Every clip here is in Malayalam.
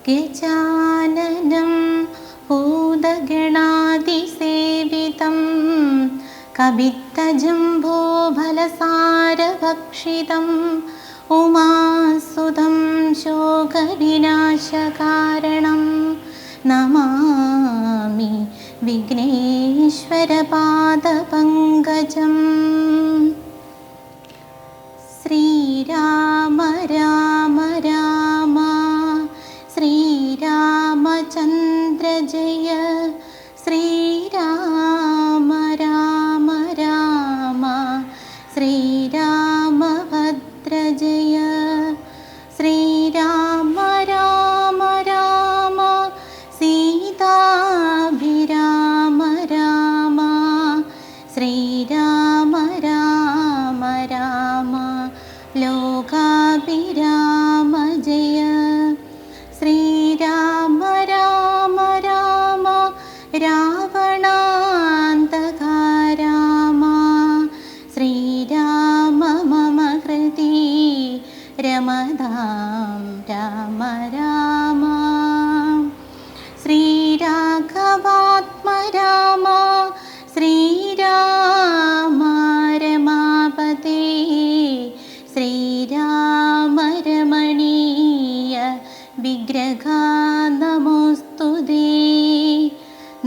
ഗജാനനം ഭൂതഗണാതിസേവിതം കവിത്തജംബോഫലസാരഭക്ഷിതം ഉമാസുതം ശോകവിനാശകാരണം നമാമി വിഘ്നേശ്വരപാദപങ്കജം. ശ്രീരാമ രാമ രാമ ശ്രീരാമചന്ദ്ര ജയ, ശ്രീരാമ രാമ രാമ ശ്രീരാമഭദ്ര ജയ, ശ്രീരാമ രാമ രാമ സീതാഭിരാമ രാമ, ശ്രീരാമ രാമ രാമ ലോകാഭിരാമ ജയ, ശ്രീരാമ രാമ രാമ രാവണാന്തക രാമ, ശ്രീരാമ മമ ഹൃദി രമതാം രാമ രാമ, ശ്രീരാഘവാത്മ രാമ ശ്രീരാമ രമാപതേ, ശ്രീരാമ രമണീയ വിഗ്രഹ നമോസ്തുതേ.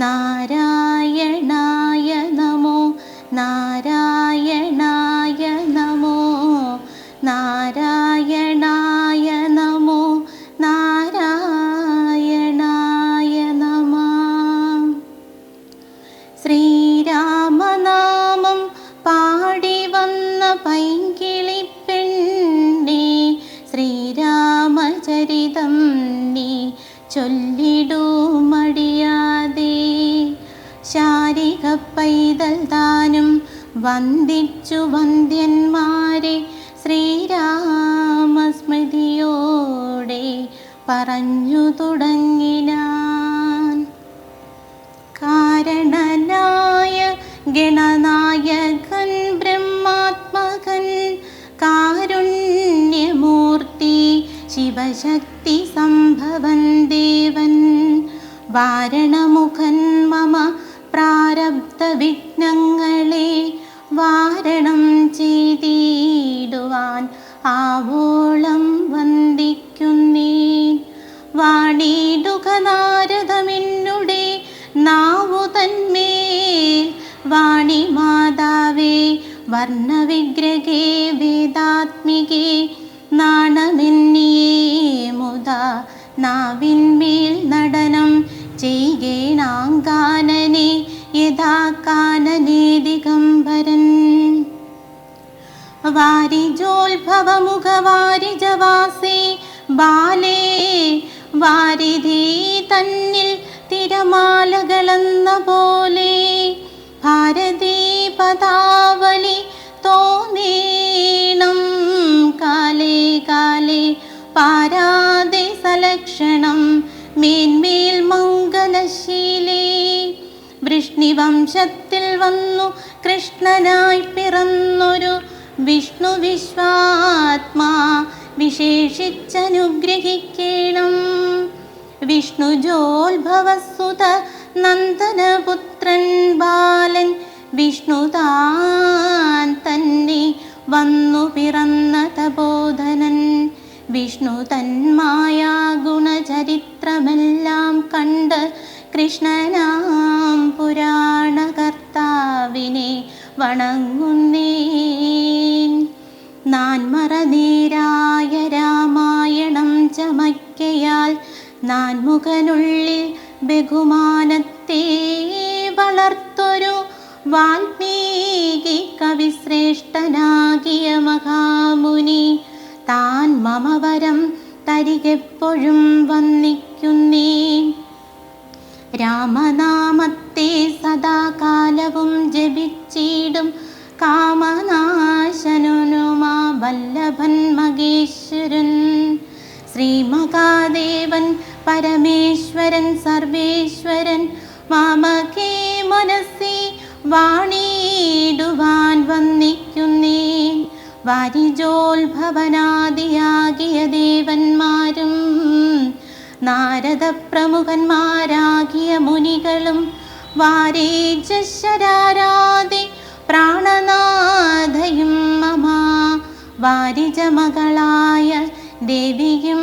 നാരായണായ നമോ നാരായണായ നമോ നാരായണായ നമോ നാരായണായ നമഃ. ശ്രീരാമനാമം പാടി വന്ന പൈങ്കിളിപ്പെണ്ണേ, ശ്രീരാമചരിതം നീ ചൊല്ലിടൂ മടിയാതെ. ശാരിക പൈതൽ താനും വന്ദിച്ചു വന്ദ്യന്മാരെ, ശ്രീരാമസ്മൃതിയോടെ പറഞ്ഞു തുടങ്ങിനാൻ. കാരണനായ ഗണനായകൻ ബ്രഹ്മാത്മകൻ, കാരുണ്യമൂർത്തി ശിവശക്തി സംഭവൻ ദേവൻ, വാരണമുഖൻ മമ പ്രാരബ്ധ വിഘ്നങ്ങളെ വാരണം ചെയ്തിടുവാൻ ആവോളം വന്ദിക്കുന്നേൻ. വാണിടുക നാരദമെന്നുടെ നാവു തന്മേൽ, വാണി മാതാവേ വർണ്ണവിഗ്രഹേ വേദാത്മികേ, നാണമെന്നിയേ മുതാ നാവിന്മേൽ നടനം ചെയ്യേണാങ്കാനനെ യഥാ കാനനേ ദിഗംബരൻ. വാരിജോത്ഭവമുഖവാരിജവാസേ ബാലേ, വാരിധി തന്നിൽ തിരമാലകളെന്ന പോലെ, ഭാരതീ പദാവലി തോന്നേണം കാലേ കാലേ, പാരാതെ സലക്ഷണം മേന്മേൽ മംഗലശീലേ. വൃഷ്ണിവംശത്തിൽ വന്നു കൃഷ്ണനായി പിറന്നൊരു വിഷ്ണു വിശ്വാത്മാ വിശേഷിച്ചനുഗ്രഹിക്കണം. വിഷ്ണുജോത്ഭവസുത നന്ദനപുത്രൻ ബാലൻ, വിഷ്ണു താൻ തന്നെ വന്നു പിറന്ന തപോധനൻ. വിഷ്ണു തന്മായാ ഗുണചരിത്രമെല്ലാം കണ്ട് കൃഷ്ണനാം പുരാണകർത്താവിനെ വണങ്ങുന്നേൻ. നാൻമറനീരായ രാമായണം ചമയ്ക്കയാൽ, നാൻമുഖനുള്ളിൽ ബഹുമാനത്തെ വളർത്തൊരു വാൽമീകി കവിശ്രേഷ്ഠനാകിയ മഹാമുനി, താൻ മമ വരം തരികെപ്പോഴും വന്ദിക്കുന്നേൻ. രാമനാമത്തെ സദാകാലവും ജപിച്ചിടും കാമനാശനുമാ വല്ലഭൻ മഹേശ്വരൻ. ശ്രീമഹാദേവൻ പരമേശ്വരൻ സർവേശ്വരൻ, മാമകേ മനസ്സി വാണിടുവാൻ വന്ദിക്കുന്നേൻ. വാരിജോത്ഭവനാദിയാകിയ ദേവന്മാരും നാരദ പ്രമുഖന്മാരാകിയ മുനികളും വാരീജശരാരാധി പ്രാണനാഥയും മമ വാരിജമകളായ ദേവിയും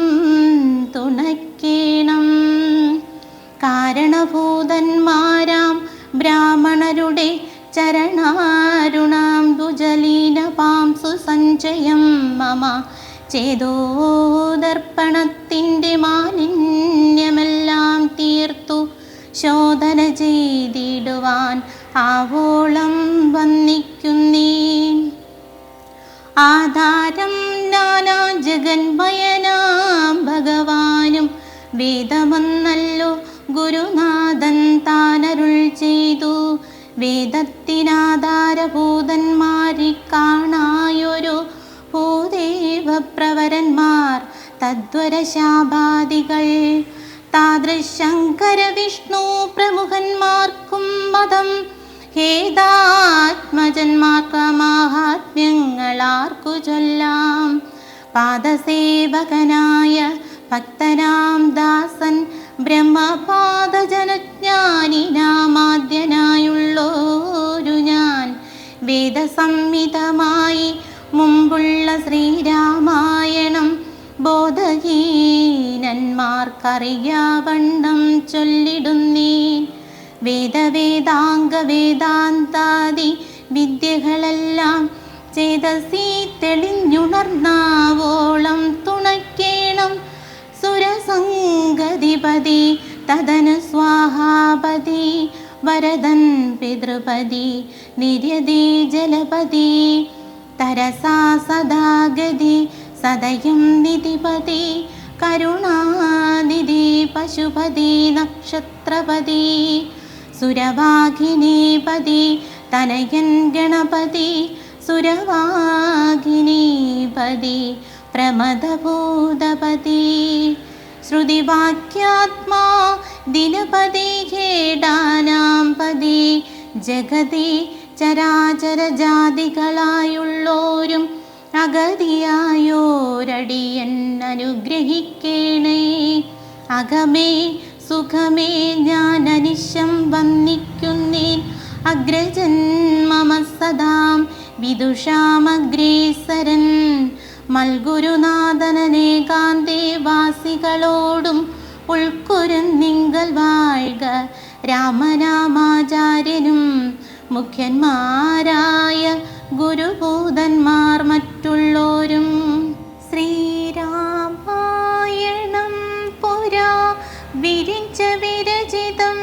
തുണയ്ക്കേണം. കാരണഭൂതന്മാരാം ബ്രാഹ്മണരുടെ ചരണാരുണാംബുജലീനപാംസു സഞ്ചയം മമ ചേതോദർപ്പണത്തിൻ്റെ മാലിന്യമെല്ലാം തീർത്തു ശോധന ചെയ്തിടുവാൻ ആവോളം വന്നിക്കുന്നേൻ. ആധാരം നാനാ ജഗന്മയനാം ഭഗവാനും വേദമെന്നല്ലോ ഗുരുനാഥൻ താനരുൾ ചെയ്തു. വേദത്തിനാധാരഭൂതന്മാരെ കാണായൊരു ഭൂദേവപ്രവരന്മാർ തദ്വരശാപാദികൾ താദൃശങ്കര വിഷ്ണു പ്രമുഖന്മാർക്കും മതം ഹേതാത്മജന്മാർക്ക മാഹാത്മ്യങ്ങളാർക്കു ചൊല്ലാം. പാദസേവകനായ ഭക്തനാം ദാസൻ ബ്രഹ്മപാദജനജ്ഞാനിനാമാദ്യനായുള്ളോരു ഞാൻ വേദസംഹിതമായി മുമ്പുള്ള ശ്രീരാമായണം ബോധഹീനന്മാർക്കറിയാവണ്ണം ചൊല്ലിടുന്നേൻ. വേദവേദാംഗ വേദാന്താദി വിദ്യകളെല്ലാം ചേതസി തെളിഞ്ഞുണർന്നാവോളം തുണയ്ക്കേണം. സുരസംഗതിപതി തദനു സ്വാഹാപതി വരദൻ പിതൃപതി നിര്യതി ജലപതി തരസാ സദാഗതി സദയം നിധിപതി കരുണാനിധി പശുപതി നക്ഷത്രപതി സുരവാഹിനീപതി തനയൻ ഗണപതി സുരവാഹിനീപതി പ്രമദഭൂതപതി ശ്രുതിവാക്യാത്മാ ദിനപതി ഖേടാനാം പതി ജഗതി ചരാചരജാതികളായുള്ളോരും അഗതിയായോരടിയൻ അനുഗ്രഹിക്കേണേ. അകമേ സുഖമേ ഞാൻ അനിശം വന്നിക്കുന്നേൻ. അഗ്രജന്മമ സദാം വിദുഷാമഗ്രേസരൻ മൽഗുരുനാഥനേകാന്തേ വാസികളോടും ഉൾക്കുരുന്നിങ്കൽ വാഴ്ക രാമനാമാചാര്യനും മുഖ്യന്മാരായ ഗുരുഭൂതന്മാർ മറ്റുള്ളോരും. ശ്രീരാമായണം പുരാ വിരിഞ്ച വിരചിതം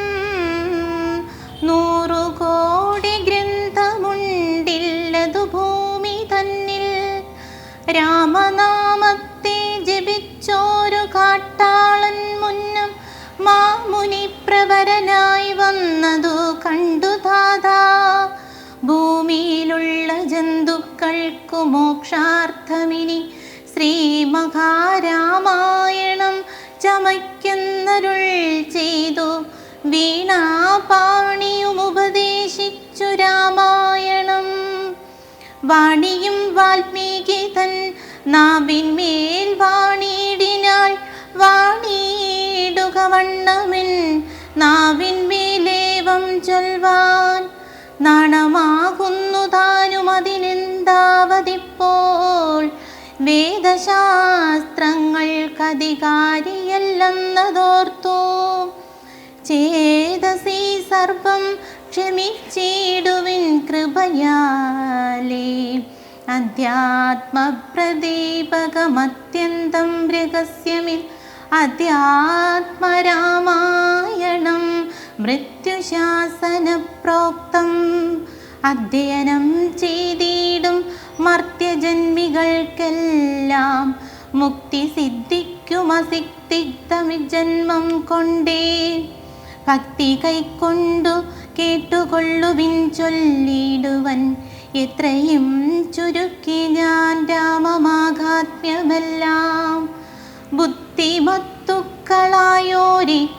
100 കോടി ഗ്രന്ഥമുണ്ടില്ലതു ഭൂമി തന്നിൽ. രാമനാമത്തെ ജപിച്ചോരു കാട്ടാളൻ മുന്നം മാമുനി പ്രവരനായി വന്നതു കണ്ടു ദാദാ. ഭൂമിയിലുള്ള ജന്തുക്കൾക്കു മോക്ഷാർത്ഥമിനി ശ്രീമഹാരാമായണം ചമയ്ക്കുന്നരുൾ ചെയ്തു. വീണാപാണിയും ഉപദേശിച്ചു രാമായണം. വാണിയും വാൽമീകി തൻ നാവിന്മേൽ വാണിയിടിനാൾ. വാണിയിടുക വണ്ണമിൻ നാവിന്മേലേവം ചൊൽവാൻ. നാണമാകുന്നു താനും അതിനെന്താവതിപ്പോൾ. വേദശാസ്ത്രങ്ങൾക്കധികാരിയല്ലെന്നതോർത്തു. ചേതസി സർവം ക്ഷമിച്ചിടുവിൻ കൃപയാലേ. അധ്യാത്മപ്രദീപകമത്യന്തം രഹസ്യമിൽ അധ്യാത്മരാമായണം മൃത്യുശാസന പ്രോക്തം. അധ്യയനം ചെയ്തിടും മർത്യജന്മികൾക്കെല്ലാം മുക്തി സിദ്ധിക്കുമസിക്തിഗ്ധമിജന്മം കൊണ്ടേ. ഭക്തി കൈക്കൊണ്ടു കേട്ടുകൊള്ളുവിൻ ചൊല്ലിടുവൻ എത്രയും ചുരുക്കി ഞാൻ രാമമാഹാത്മ്യമെല്ലാം. ബുദ്ധിമത്തുക്കളായോരി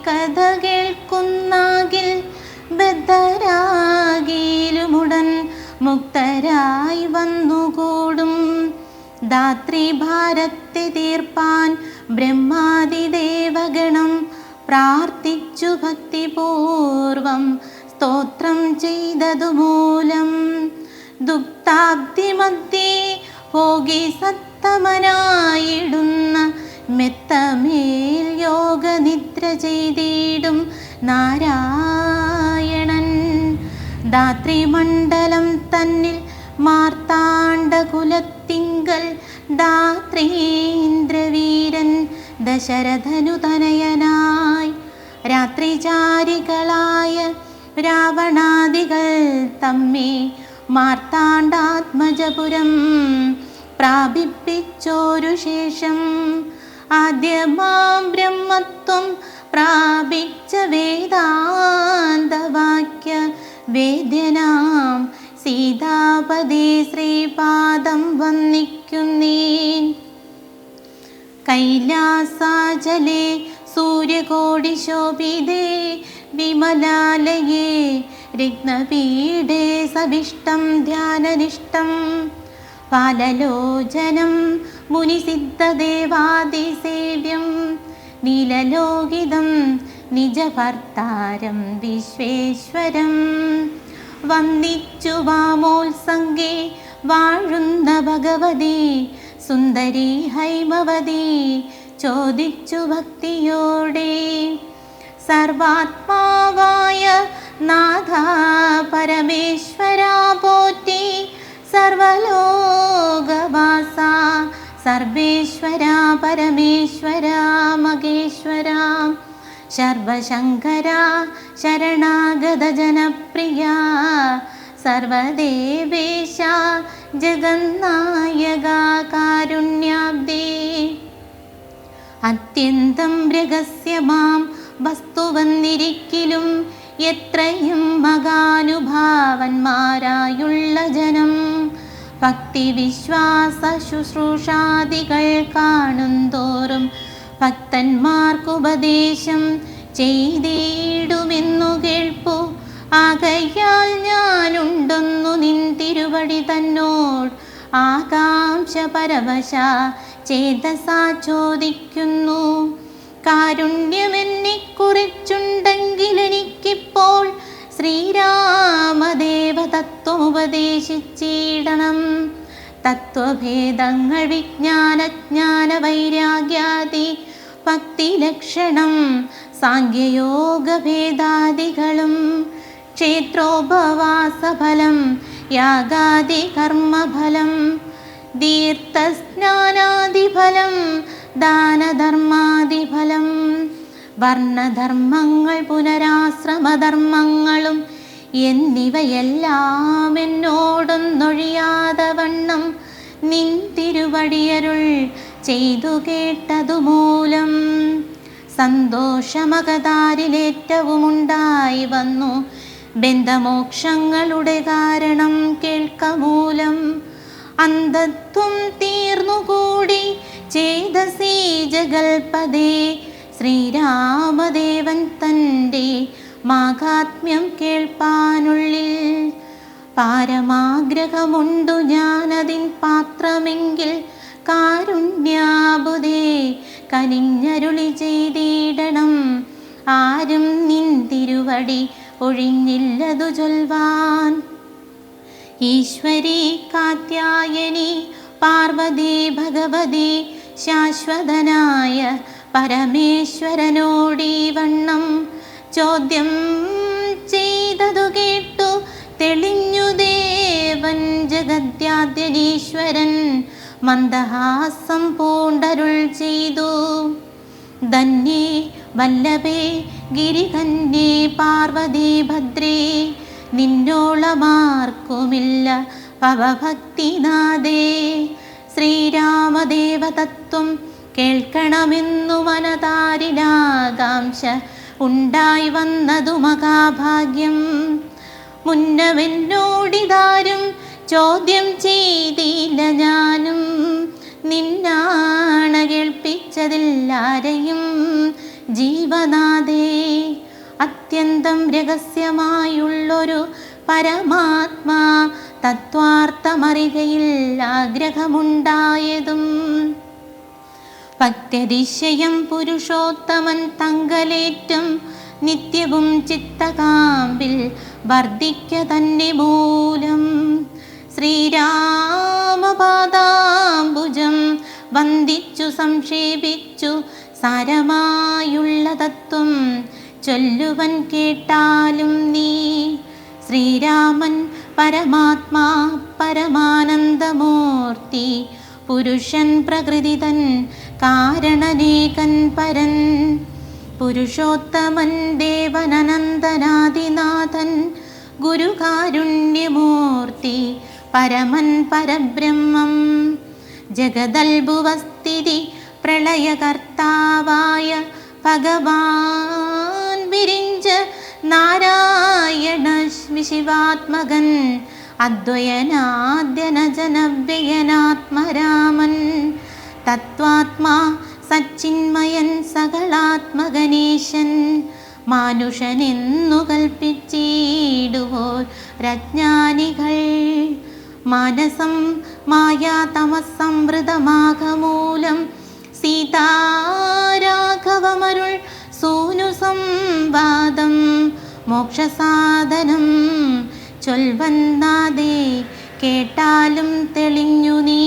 കഥ കേൾക്കുന്നാകിൽ ബദ്ധരാകിലുമുടൻ മുക്തരായി വന്നുകൂടും. ധാത്രീഭാരത്തെ തീർപ്പാൻ ബ്രഹ്മാദിദേവഗണം പ്രാർത്ഥിച്ചു ഭക്തിപൂർവം സ്തോത്രം ചെയ്തതുമൂലം ദുപ്താബ്ദിമധ്യേ ഭോഗി സത്തമനായിടുന്ന മെത്തമേൽ യോഗനിദ്ര ചെയ്തിടും നാരായണൻ. ധാത്രിമണ്ഡലം തന്നിൽ മാർത്താണ്ഡകുലത്തിങ്കൽ ധാത്രീന്ദ്രവീരൻ ദശരഥനു തനയനായി രാത്രിചാരികളായ രാവണാദികൾ തമ്മെ മാർത്താണ്ഡാത്മജപുരം പ്രാപിപ്പിച്ചോരു ശേഷം ആദ്യമാം ബ്രഹ്മത്വം പ്രാപിച്ച വേദാന്തവാക്യ വേദ്യനാം സീതാപദേ ശ്രീപാദം വന്ദിക്കുന്നേൻ. കൈലാസാചലേ സൂര്യകോടിശോഭിതേ വിമലാലയേ രത്നപീഠേ സവിഷ്ടം ധ്യാനനിഷ്ടം പാലലോചനം മുനിസിദ്ധദേവാദിസേവ്യം നീലലോകിതം നിജഭർത്താരം വിശ്വേശ്വരം വന്ദിച്ചു വാമോത്സംഗേ വാഴുന്ന ഭഗവതി സുന്ദരി ഹൈമവതി ചോദിച്ചു ഭക്തിയോടെ സർവാത്മാവായ നാഥ പരമേശ്വര പോറ്റി സർവലോകവാസ സർവേശ്വര പരമേശ്വര മഹേശ്വര സർവശങ്കര ശരണാഗത ജനപ്രിയ സർവദേവേശ ജഗന്നായക കാരുണ്യാബ്ദേ. അത്യന്തം രഹസ്യമാം വസ്തുവന്നിരിക്കിലും എത്രയും മഹാനുഭാവന്മാരായുള്ള ജനം ഭക്തിവിശ്വാസ ശുശ്രൂഷാദികൾ കാണുന്തോറും ഭക്തന്മാർക്കുപദേശം ചെയ്തിടുമെന്നു കേൾപ്പു. ആകയാൽ ഞാനുണ്ടൊന്നു നിൻ തിരുവടി തന്നോട് ആകാംക്ഷ പരവശ ചേതസാ ചോദിക്കുന്നു. കാരുണ്യമെന്നെ കുറിച്ചുണ്ടെങ്കിൽ എനിക്കിപ്പോൾ ശ്രീരാമദേവ തത്വമുപദേശിച്ചിടണം. തത്വഭേദങ്ങൾ വിജ്ഞാനജ്ഞാന വൈരാഗ്യാദി ഭക്തിലക്ഷണം സാഖ്യയോഗഭേദാദികളും ക്ഷേത്രോപവാസഫലം യാഗാദി കർമ്മഫലം തീർത്ഥസ്നാനാദിഫലം ദാനധർമാദിഫലം വർണ്ണധർമ്മങ്ങൾ പുനരാശ്രമധർമ്മങ്ങളും എന്നിവയെല്ലാം എന്നോടൊന്നൊഴിയാതെ വണ്ണം നിൻ തിരുവടിയരുൾ ചെയ്തു കേട്ടതുമൂലം സന്തോഷമകതാരിലേറ്റവുമുണ്ടായി വന്നു. ബന്ധമോക്ഷങ്ങളുടെ കാരണം കേൾക്കമൂലം അന്ധത്വം തീർന്നുകൂടി ചേതസീ ജഗൽപദേ ശ്രീരാമദേവൻ തൻ്റെ മാഹാത്മ്യം കേൾപ്പാനുള്ളിൽ പാരമാഗ്രഹമുണ്ടു ഞാനതിൻ പാത്രമെങ്കിൽ കാരുണ്യാബുദേ കനിഞ്ഞരുളി ചെയ്തിടണം. ആരും നിൻ തിരുവടി ഒഴിഞ്ഞില്ലതു ചൊൽവാൻ. ഈശ്വരി കാത്യായനി പാർവതി ഭഗവതി ശാശ്വതനായ പരമേശ്വരനോടീ വണ്ണം ചോദ്യം ചെയ്തതു കേട്ടു തെളിഞ്ഞു ദേവൻ ജഗദ്യാദ്യനീശ്വരൻ മന്ദഹാസം പൂണ്ടരുൾ ചെയ്തു. ധന്യേ വല്ലഭേ ഗിരികന്യേ പാർവതി ഭദ്രേ നിന്നോളമാർക്കുമില്ല ഭവഭക്തിനാഥേ. ശ്രീരാമദേവ തത്വം കേൾക്കണമെന്നു മനതാരിലാകാംക്ഷ ഉണ്ടായി വന്നതു മഹാഭാഗ്യം. മുന്നമെന്നോടിതാരും ചോദ്യം ചെയ്തില്ല, ഞാനും നിന്നാണ കേൾപ്പിച്ചതില്ലാരെയും ജീവനാഥേ. അത്യന്തം രഹസ്യമായുള്ളൊരു പരമാത്മാ തത്വാർത്ഥമറികയിൽ ആഗ്രഹമുണ്ടായതും. ഭക്ത്യതിശയം പുരുഷോത്തമൻ തങ്കലേറ്റം നിത്യവും ചിത്തകാമ്പിൽ വർദ്ധിക്ക തന്നെ മൂലം. ശ്രീരാമപാദാംബുജം വന്ദിച്ചു സംക്ഷേപിച്ചു സാരമായുള്ള തത്വം ചൊല്ലുവൻ കേട്ടാലും നീ. ശ്രീരാമൻ പരമാത്മാ പരമാനന്ദമൂർത്തി, പുരുഷൻ പ്രകൃതിതൻ കാരണനേകൻ പരൻ. പുരുഷോത്തമൻ ദേവനനന്ദനാദിനാഥൻ, ഗുരുകാരുണ്യമൂർത്തി പരമൻ പരബ്രഹ്മം. ജഗദൽഭുവസ്ഥിതി പ്രളയകർത്താവായ ഭഗവാൻ വിരിഞ്ച നാരായണ ശിവാത്മകൻ, അദ്വയനാദ്യനജനവ്യയനാത്മരാമൻ. തത്വാത്മാ സച്ചിന്മയൻ സകളാത്മകനീശൻ, മാനുഷനെന്നു കൽപ്പിച്ചിടുവോർ രജ്ഞാനികൾ. മാനസം മായാതമസംവൃതമാകമൂലം സീതാരാഘവമരുൾ സൂനു സംവാദം മോക്ഷസാധനം ചൊൽവന്നാദേ കേട്ടാലും തെളിഞ്ഞു നീ.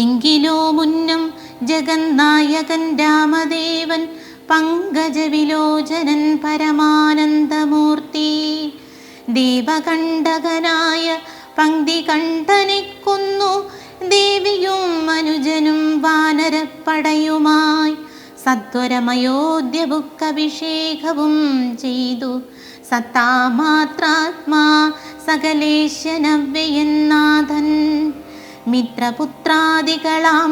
എങ്കിലോ മുന്നം ജഗന്നായകൻ രാമദേവൻ, പങ്കജവിലോചനൻ പരമാനന്ദമൂർത്തി, ദേവകണ്ഠകനായ പങ്ക്തികണ്ഠനെ കൊന്നു ദേവിയും മനുജനും വാനരപ്പടയുമായി സത്വരമയോധ്യബുക്കഭിഷേകവും ചെയ്തു. സത്താമാത്രാത്മാ സകലേശനവ്യയന്നാഥൻ, മിത്രപുത്രാദികളാം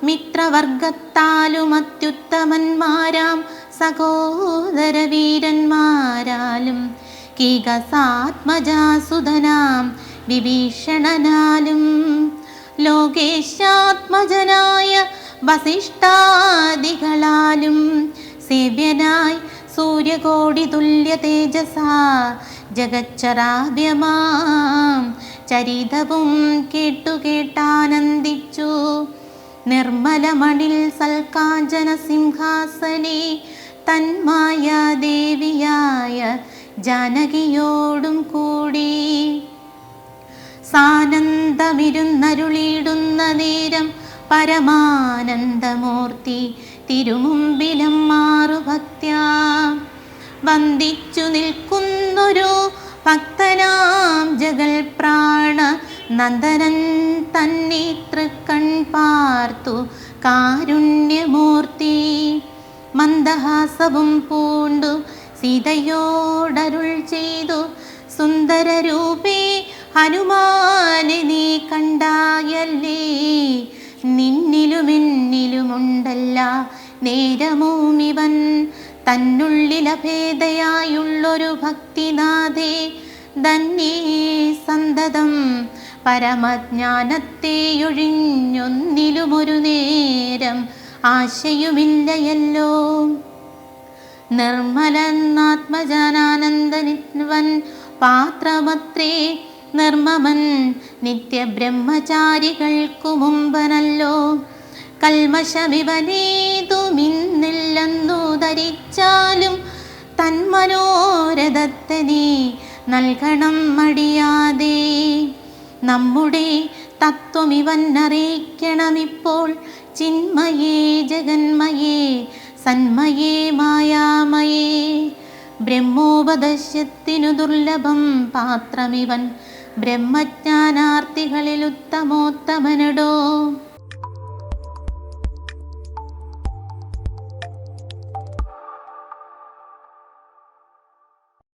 മിത്രവർഗത്താലും അത്യുത്തമന്മാരാം സഹോദരവീരന്മാരാലും കീകസാത്മജാസുധനാം വിഭീഷണനാലും ലോകേശാത്മജനായ വസിഷ്ഠാദികളാലും സേവ്യനായി സൂര്യകോടി തുല്യ തേജസാ ജഗച്ചരാവ്യമാം ചരിതവും കേട്ടാനന്ദിച്ചു. നിർമ്മലമണിൽ സൽക്കാഞ്ചന സിംഹാസനെ തന്മായാദേവിയായ ജാനകിയോടും കൂടി സാനന്ദമിരുന്നരുളിയിടുന്ന നേരം പരമാനന്ദമൂർത്തി തിരുമുമ്പിലും മാറുഭക്ത്യാ വന്ദിച്ചു നിൽക്കുന്നൊരു ഭക്തനാം ജഗൽ പ്രാണ നന്ദനൻ തന്നെ തൃക്കൺ പാർത്തു കാരുണ്യമൂർത്തി. മന്ദഹാസവും പൂണ്ടു സീതയോടരുൾ ചെയ്തു, സുന്ദരരൂപേ ഹനുമാനെ നീ കണ്ടായല്ലേ, നിന്നിലുമെന്നിലുമുണ്ടല്ല നേരമൂമിവൻ തന്നുള്ളിലഭേദയായുള്ളൊരു ഭക്തിനാഥേ. ധന്യേ സന്തതം പരമജ്ഞാനത്തെയൊഴിഞ്ഞൊന്നിലുമൊരു നേരം ആശയുമില്ലയല്ലോ. നിർമ്മലനാത്മജാനാനന്ദനിവൻ പാത്രമത്രേ നിർമ്മമൻ നിത്യബ്രഹ്മചാരികൾക്കു മുമ്പനല്ലോ. കൽമശമിവനേതുമിന്നില്ലെന്നു ധരിച്ചാലും തന്മനോരഥത്തെ നീ നൽകണം മടിയാതെ. നമ്മുടെ തത്വമിവൻ അറിയിക്കണമിപ്പോൾ, ചിന്മയേ ജഗന്മയേ സന്മയേ മായാമയേ. ബ്രഹ്മോപദശ്യത്തിനു ദുർലഭം പാത്രമിവൻ, ബ്രഹ്മജ്ഞാനാർത്ഥികളിൽ ഉത്തമോത്തമനടോ.